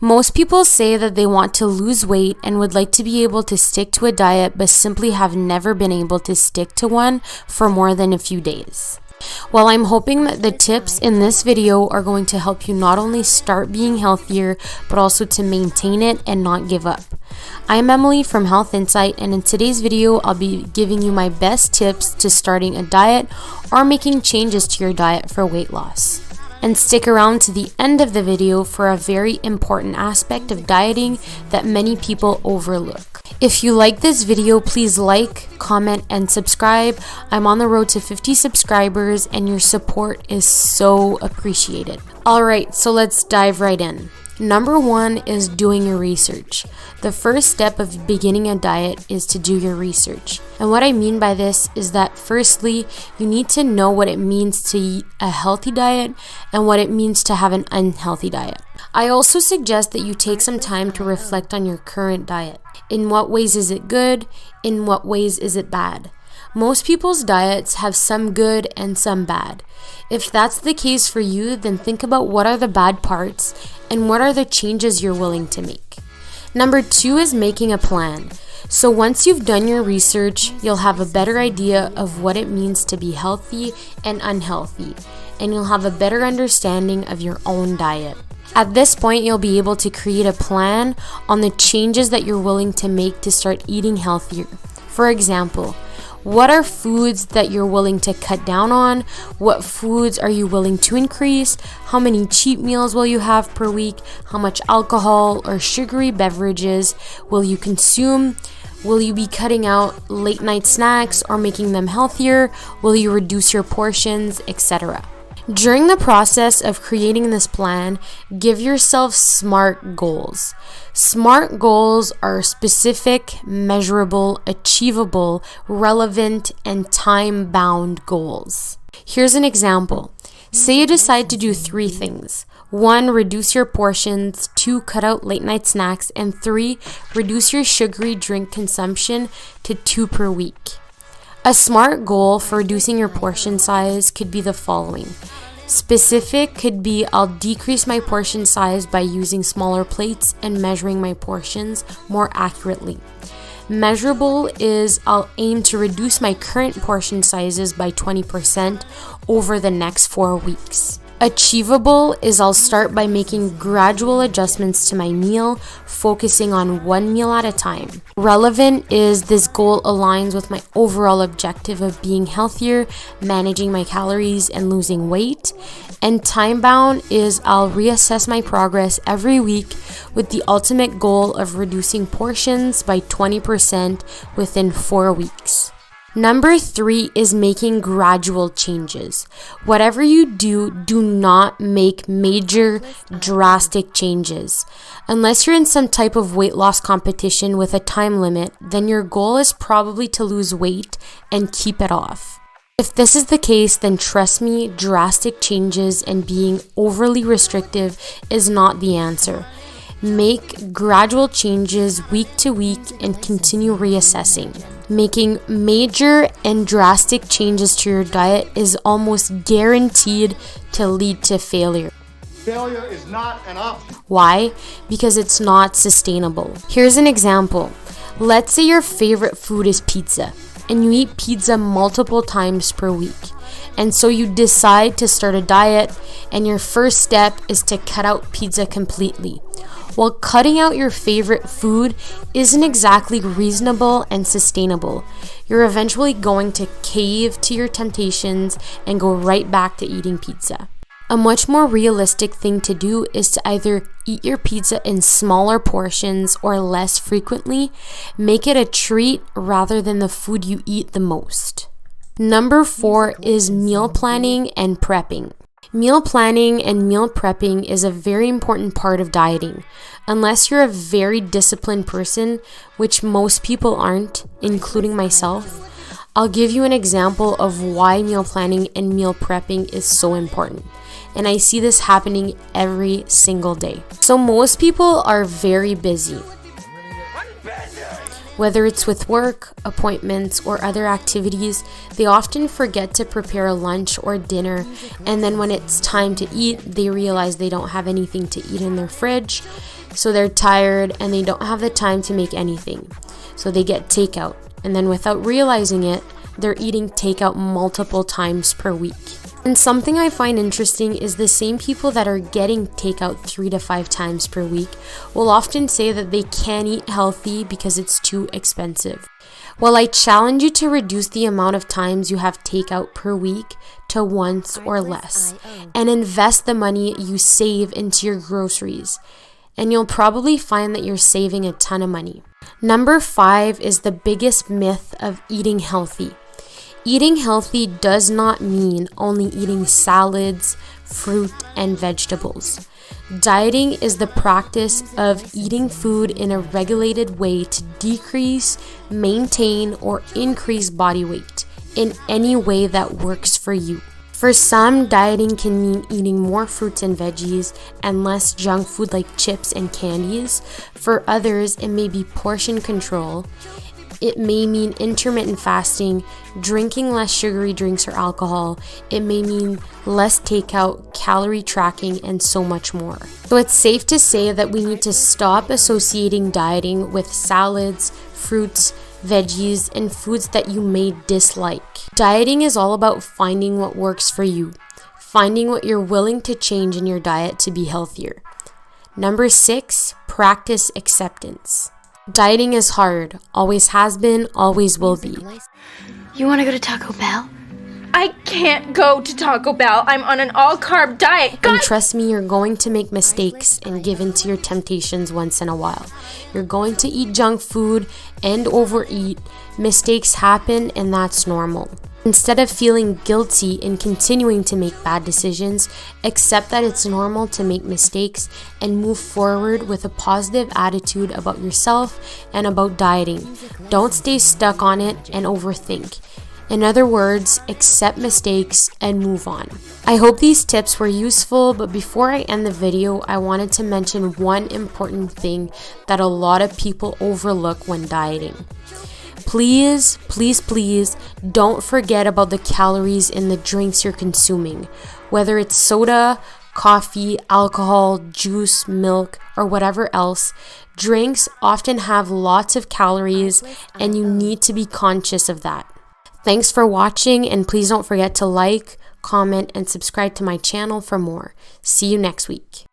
Most people say that they want to lose weight and would like to be able to stick to a diet, but simply have never been able to stick to one for more than a few days. Well, I'm hoping that the tips in this video are going to help you not only start being healthier, but also to maintain it and not give up. I'm Emily from Health Insight, and in today's video, I'll be giving you my best tips to starting a diet or making changes to your diet for weight loss. And stick around to the end of the video for a very important aspect of dieting that many people overlook. If you like this video, please like, comment, and subscribe. I'm on the road to 50 subscribers and your support is so appreciated. Alright, so let's dive right in. Number 1 is doing your research. The first step of beginning a diet is to do your research. And what I mean by this is that firstly, you need to know what it means to eat a healthy diet and what it means to have an unhealthy diet. I also suggest that you take some time to reflect on your current diet. In what ways is it good? In what ways is it bad? Most people's diets have some good and some bad. If that's the case for you, then think about what are the bad parts and what are the changes you're willing to make. Number 2 is making a plan. So once you've done your research, you'll have a better idea of what it means to be healthy and unhealthy, and you'll have a better understanding of your own diet. At this point, you'll be able to create a plan on the changes that you're willing to make to start eating healthier. For example, what are foods that you're willing to cut down on? What foods are you willing to increase? How many cheat meals will you have per week? How much alcohol or sugary beverages will you consume? Will you be cutting out late night snacks or making them healthier? Will you reduce your portions, etc.? During the process of creating this plan, give yourself SMART goals. SMART goals are specific, measurable, achievable, relevant, and time-bound goals. Here's an example. Say you decide to do 3 things. 1, reduce your portions. 2, cut out late night snacks. And 3, reduce your sugary drink consumption to 2 per week. A SMART goal for reducing your portion size could be the following. Specific could be I'll decrease my portion size by using smaller plates and measuring my portions more accurately. Measurable is I'll aim to reduce my current portion sizes by 20% over the next 4 weeks. Achievable is I'll start by making gradual adjustments to my meal, focusing on 1 meal at a time. Relevant is this goal aligns with my overall objective of being healthier, managing my calories, and losing weight. And time-bound is I'll reassess my progress every week with the ultimate goal of reducing portions by 20% within 4 weeks. Number 3 is making gradual changes. Whatever you do, do not make major, drastic changes. Unless you're in some type of weight loss competition with a time limit, then your goal is probably to lose weight and keep it off. If this is the case, then trust me, drastic changes and being overly restrictive is not the answer. Make gradual changes week to week and continue reassessing. Making major and drastic changes to your diet is almost guaranteed to lead to failure. Failure is not an option. Why? Because it's not sustainable. Here's an example. Let's say your favorite food is pizza, and you eat pizza multiple times per week. And so you decide to start a diet, and your first step is to cut out pizza completely. Well, cutting out your favorite food isn't exactly reasonable and sustainable. You're eventually going to cave to your temptations and go right back to eating pizza. A much more realistic thing to do is to either eat your pizza in smaller portions or less frequently. Make it a treat rather than the food you eat the most. Number 4 is meal planning and prepping. Meal planning and meal prepping is a very important part of dieting. Unless you're a very disciplined person, which most people aren't, including myself, I'll give you an example of why meal planning and meal prepping is so important. And I see this happening every single day. So most people are very busy. Whether it's with work, appointments, or other activities, they often forget to prepare a lunch or dinner, and then when it's time to eat, they realize they don't have anything to eat in their fridge. So they're tired and they don't have the time to make anything. So they get takeout. And then without realizing it, they're eating takeout multiple times per week. And something I find interesting is the same people that are getting takeout 3 to 5 times per week will often say that they can't eat healthy because it's too expensive. Well, I challenge you to reduce the amount of times you have takeout per week to once or less, and invest the money you save into your groceries. And you'll probably find that you're saving a ton of money. Number 5 is the biggest myth of eating healthy. Eating healthy does not mean only eating salads, fruit, and vegetables. Dieting is the practice of eating food in a regulated way to decrease, maintain, or increase body weight in any way that works for you. For some, dieting can mean eating more fruits and veggies and less junk food like chips and candies. For others, it may be portion control. It may mean intermittent fasting, drinking less sugary drinks or alcohol. It may mean less takeout, calorie tracking, and so much more. So it's safe to say that we need to stop associating dieting with salads, fruits, veggies, and foods that you may dislike. Dieting is all about finding what works for you, finding what you're willing to change in your diet to be healthier. Number 6, practice acceptance. Dieting is hard, always has been, always will be. You want to go to Taco Bell? I can't go to Taco Bell. I'm on an all-carb diet. And trust me, you're going to make mistakes and give in to your temptations once in a while. You're going to eat junk food and overeat. Mistakes happen, and that's normal. Instead of feeling guilty and continuing to make bad decisions, accept that it's normal to make mistakes and move forward with a positive attitude about yourself and about dieting. Don't stay stuck on it and overthink. In other words, accept mistakes and move on. I hope these tips were useful, but before I end the video, I wanted to mention one important thing that a lot of people overlook when dieting. Please, please, please don't forget about the calories in the drinks you're consuming. Whether it's soda, coffee, alcohol, juice, milk, or whatever else, drinks often have lots of calories and you need to be conscious of that. Thanks for watching, and please don't forget to like, comment, and subscribe to my channel for more. See you next week.